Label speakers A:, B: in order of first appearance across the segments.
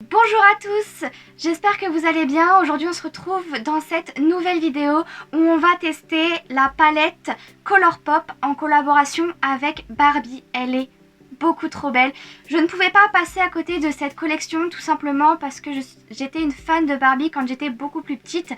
A: Bonjour à tous, j'espère que vous allez bien. Aujourd'hui on se retrouve dans cette nouvelle vidéo où on va tester la palette Colourpop en collaboration avec Barbie. Elle est beaucoup trop belle. Je ne pouvais pas passer à côté de cette collection tout simplement parce que j'étais une fan de Barbie quand j'étais beaucoup plus petite.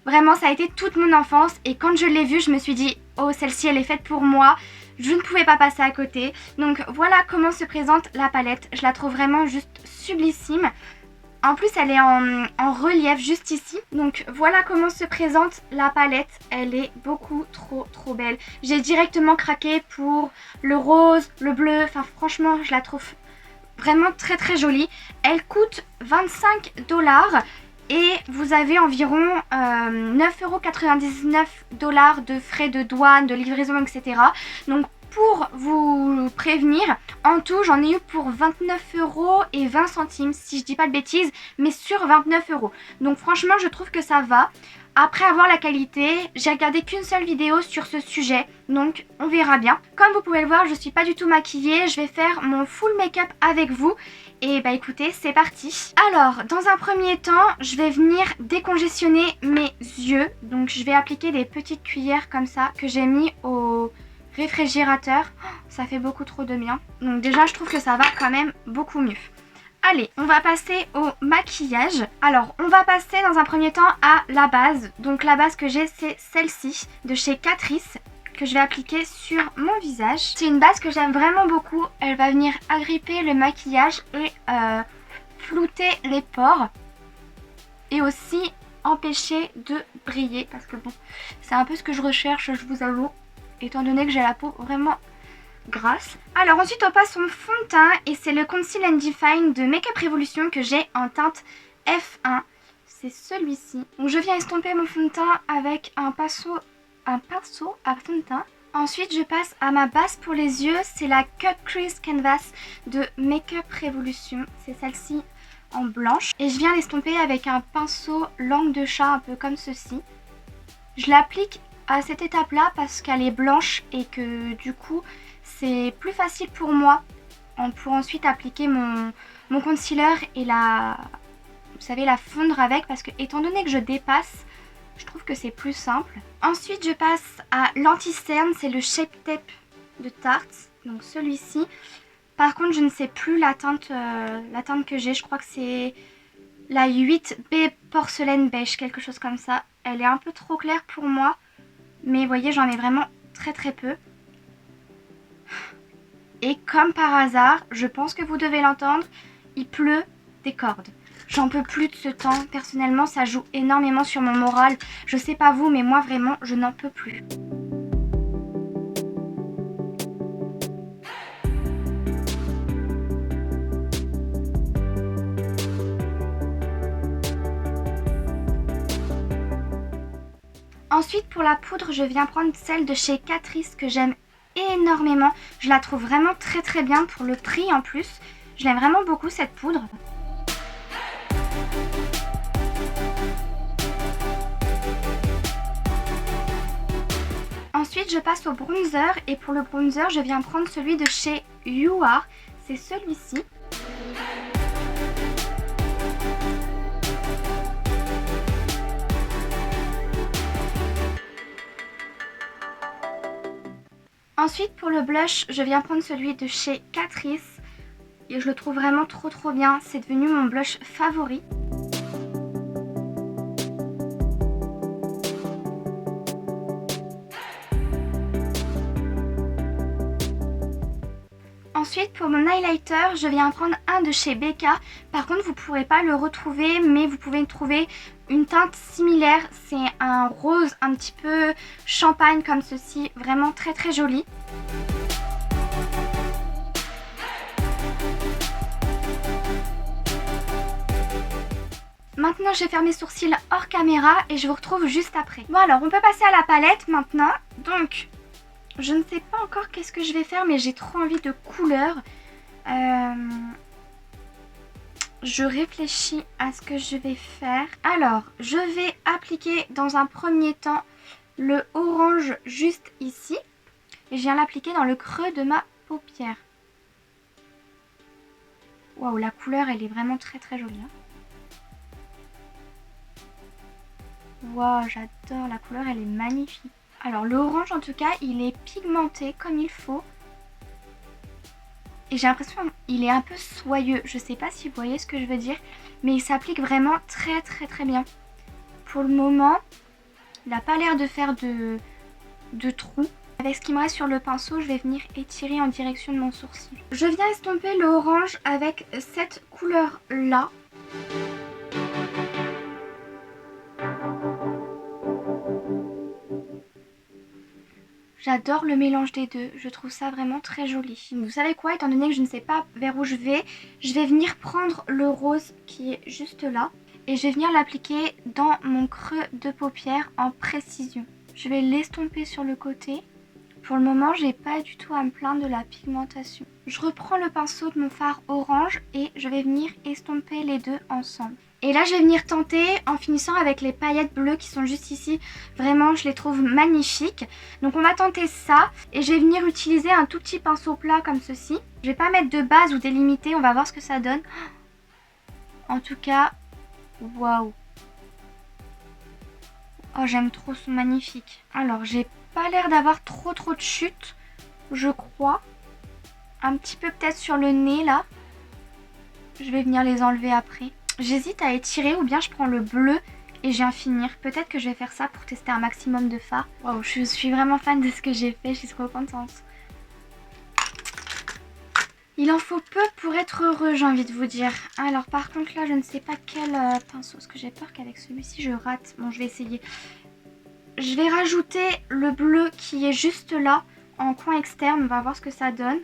A: Vraiment ça a été toute mon enfance et quand je l'ai vue je me suis dit oh celle-ci elle est faite pour moi. Je ne pouvais pas passer à côté. Donc voilà comment se présente la palette. Je la trouve vraiment juste sublissime. En plus elle est en relief juste ici. Donc voilà comment se présente la palette. Elle est beaucoup trop belle. J'ai directement craqué pour le rose, le bleu. Enfin franchement je la trouve vraiment très jolie. Elle coûte 25 $. Et vous avez environ 9,99 € de frais de douane, de livraison, etc. Donc pour vous prévenir, en tout j'en ai eu pour 29,20 € si je dis pas de bêtises, mais sur 29 €. Donc franchement je trouve que ça va. Après avoir la qualité, j'ai regardé qu'une seule vidéo sur ce sujet, donc on verra bien. Comme vous pouvez le voir, je suis pas du tout maquillée, je vais faire mon full make-up avec vous. Et bah écoutez, c'est parti. Alors, dans un premier temps, je vais venir décongestionner mes yeux. Donc je vais appliquer des petites cuillères comme ça que j'ai mis au réfrigérateur. Oh, ça fait beaucoup trop de bien. Donc déjà, je trouve que ça va quand même beaucoup mieux. Allez, on va passer au maquillage. Alors, on va passer dans un premier temps à la base. Donc la base que j'ai, c'est celle-ci de chez Catrice, que je vais appliquer sur mon visage. C'est une base que j'aime vraiment beaucoup. Elle va venir agripper le maquillage et flouter les pores. Et aussi empêcher de briller. Parce que bon, c'est un peu ce que je recherche, je vous avoue. Étant donné que j'ai la peau vraiment grasse. Alors ensuite on passe au fond de teint. Et c'est le Conceal and Define de Make Up Revolution que j'ai en teinte F1. C'est celui-ci. Donc je viens estomper mon fond de teint avec un pinceau à fond de teint. Ensuite je passe à ma base pour les yeux, c'est la Cut Crease Canvas de Make Up Revolution, c'est celle-ci en blanche. Et je viens l'estomper avec un pinceau langue de chat un peu comme ceci. Je l'applique à cette étape là parce qu'elle est blanche et que du coup c'est plus facile pour moi pour ensuite appliquer mon concealer et vous savez, la fondre avec, parce que étant donné que je dépasse, je trouve que c'est plus simple. Ensuite, je passe à l'anti-cerne, c'est le Shape Tape de Tarte, donc celui-ci. Par contre, je ne sais plus la teinte que j'ai, je crois que c'est la 8B Porcelaine Beige, quelque chose comme ça. Elle est un peu trop claire pour moi, mais vous voyez, j'en ai vraiment très peu. Et comme par hasard, je pense que vous devez l'entendre, il pleut des cordes. J'en peux plus de ce temps. Personnellement, ça joue énormément sur mon moral. Je sais pas vous, mais moi vraiment, je n'en peux plus. Ensuite, pour la poudre, je viens prendre celle de chez Catrice que j'aime énormément. Je la trouve vraiment très bien pour le prix en plus. Je l'aime vraiment beaucoup cette poudre. Ensuite, je passe au bronzer et pour le bronzer, je viens prendre celui de chez You Are. C'est celui-ci. Ensuite, pour le blush, je viens prendre celui de chez Catrice. Et je le trouve vraiment trop bien. C'est devenu mon blush favori. Ensuite, pour mon highlighter, je viens prendre un de chez Becca. Par contre, vous ne pourrez pas le retrouver, mais vous pouvez trouver une teinte similaire. C'est un rose un petit peu champagne comme ceci, vraiment très joli. Maintenant, je vais faire mes sourcils hors caméra et je vous retrouve juste après. Bon alors, on peut passer à la palette maintenant. Donc, je ne sais pas encore qu'est-ce que je vais faire, mais j'ai trop envie de couleurs. Je réfléchis à ce que je vais faire. Alors, je vais appliquer dans un premier temps le orange juste ici. Et je viens l'appliquer dans le creux de ma paupière. Waouh, la couleur, elle est vraiment très très jolie. Hein. Waouh, j'adore, la couleur, elle est magnifique. Alors, l'orange, en tout cas, il est pigmenté comme il faut. Et j'ai l'impression qu'il est un peu soyeux. Je sais pas si vous voyez ce que je veux dire, mais il s'applique vraiment très très très bien. Pour le moment, il n'a pas l'air de faire de trous. Avec ce qui me reste sur le pinceau, je vais venir étirer en direction de mon sourcil. Je viens estomper le orange avec cette couleur-là. J'adore le mélange des deux, je trouve ça vraiment très joli. Vous savez quoi, étant donné que je ne sais pas vers où je vais venir prendre le rose qui est juste là. Et je vais venir l'appliquer dans mon creux de paupière en précision. Je vais l'estomper sur le côté. Pour le moment, j'ai pas du tout à me plaindre de la pigmentation. Je reprends le pinceau de mon fard orange et je vais venir estomper les deux ensemble. Et là, je vais venir tenter en finissant avec les paillettes bleues qui sont juste ici. Vraiment, je les trouve magnifiques. Donc, on va tenter ça. Et je vais venir utiliser un tout petit pinceau plat comme ceci. Je vais pas mettre de base ou délimiter. On va voir ce que ça donne. En tout cas, waouh. Oh, j'aime trop, sont magnifiques. Alors, j'ai pas l'air d'avoir trop de chutes, je crois. Un petit peu peut-être sur le nez, là. Je vais venir les enlever après. J'hésite à étirer ou bien je prends le bleu et je viens finir. Peut-être que je vais faire ça pour tester un maximum de fard. Waouh, je suis vraiment fan de ce que j'ai fait, je suis trop contente. Il en faut peu pour être heureux, j'ai envie de vous dire. Alors par contre là, je ne sais pas quel pinceau, parce que j'ai peur qu'avec celui-ci je rate. Bon, je vais essayer. Je vais rajouter le bleu qui est juste là, en coin externe. On va voir ce que ça donne.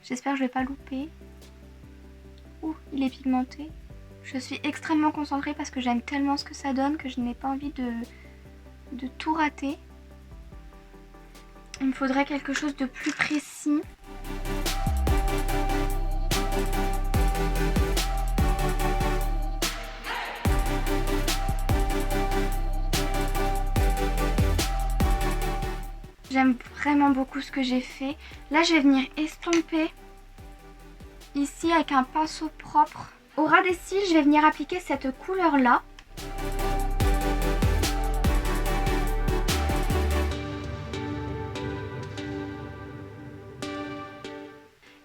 A: J'espère que je ne vais pas louper. Ouh, il est pigmenté. Je suis extrêmement concentrée parce que j'aime tellement ce que ça donne que je n'ai pas envie de tout rater. Il me faudrait quelque chose de plus précis. J'aime vraiment beaucoup ce que j'ai fait. Là, je vais venir estomper ici avec un pinceau propre. Au ras des cils, je vais venir appliquer cette couleur-là.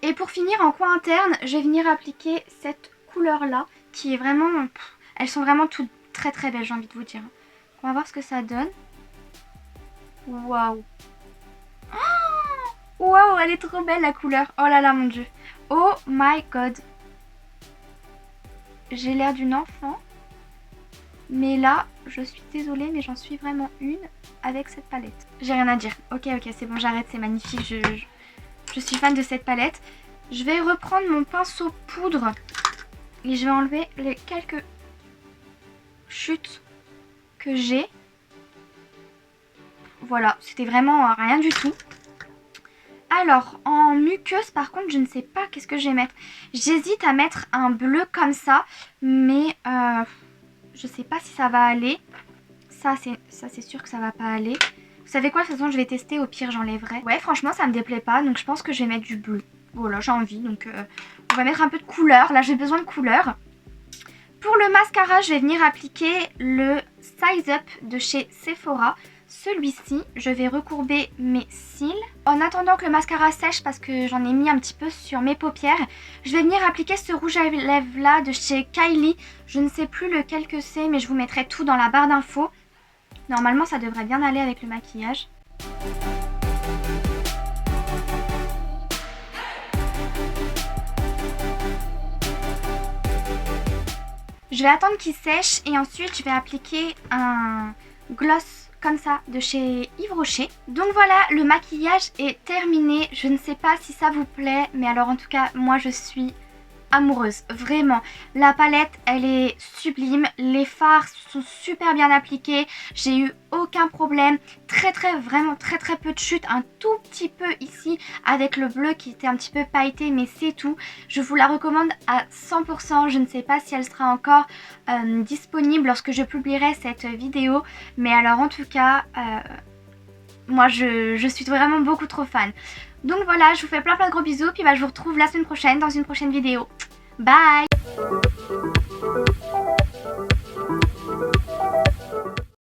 A: Et pour finir, en coin interne, je vais venir appliquer cette couleur-là qui est vraiment... elles sont vraiment toutes très très belles, j'ai envie de vous dire. On va voir ce que ça donne. Waouh! Waouh, elle est trop belle la couleur. Oh là là, mon dieu. Oh my god. J'ai l'air d'une enfant. Mais là, je suis désolée, mais j'en suis vraiment une avec cette palette. J'ai rien à dire. Ok, c'est bon, j'arrête, c'est magnifique. Je suis fan de cette palette. Je vais reprendre mon pinceau poudre et je vais enlever les quelques chutes que j'ai. Voilà, c'était vraiment rien du tout. Alors, en muqueuse, par contre, je ne sais pas qu'est-ce que je vais mettre. J'hésite à mettre un bleu comme ça, mais je sais pas si ça va aller. Ça, c'est sûr que ça va pas aller. Vous savez quoi, de toute façon, je vais tester, au pire, j'enlèverai. Ouais, franchement, ça me déplaît pas, donc je pense que je vais mettre du bleu. Voilà, j'ai envie, donc on va mettre un peu de couleur. Là, j'ai besoin de couleur. Pour le mascara, je vais venir appliquer le Size Up de chez Sephora. Celui-ci, je vais recourber mes cils. En attendant que le mascara sèche, parce que j'en ai mis un petit peu sur mes paupières, je vais venir appliquer ce rouge à lèvres là de chez Kylie. Je ne sais plus lequel que c'est, mais je vous mettrai tout dans la barre d'infos. Normalement, ça devrait bien aller avec le maquillage. Je vais attendre qu'il sèche et ensuite je vais appliquer un gloss comme ça de chez Yves Rocher. Donc voilà, le maquillage est terminé. Je ne sais pas si ça vous plaît, mais alors en tout cas, moi je suis amoureuse, vraiment. La palette, elle est sublime. Les fards sont super bien appliqués. J'ai eu aucun problème. Vraiment très peu de chutes. Un tout petit peu ici avec le bleu qui était un petit peu pailleté, mais c'est tout. Je vous la recommande à 100%. Je ne sais pas si elle sera encore disponible lorsque je publierai cette vidéo. Mais alors en tout cas, moi je suis vraiment beaucoup trop fan. Donc voilà, je vous fais plein de gros bisous, puis bah, je vous retrouve la semaine prochaine dans une prochaine vidéo. Bye!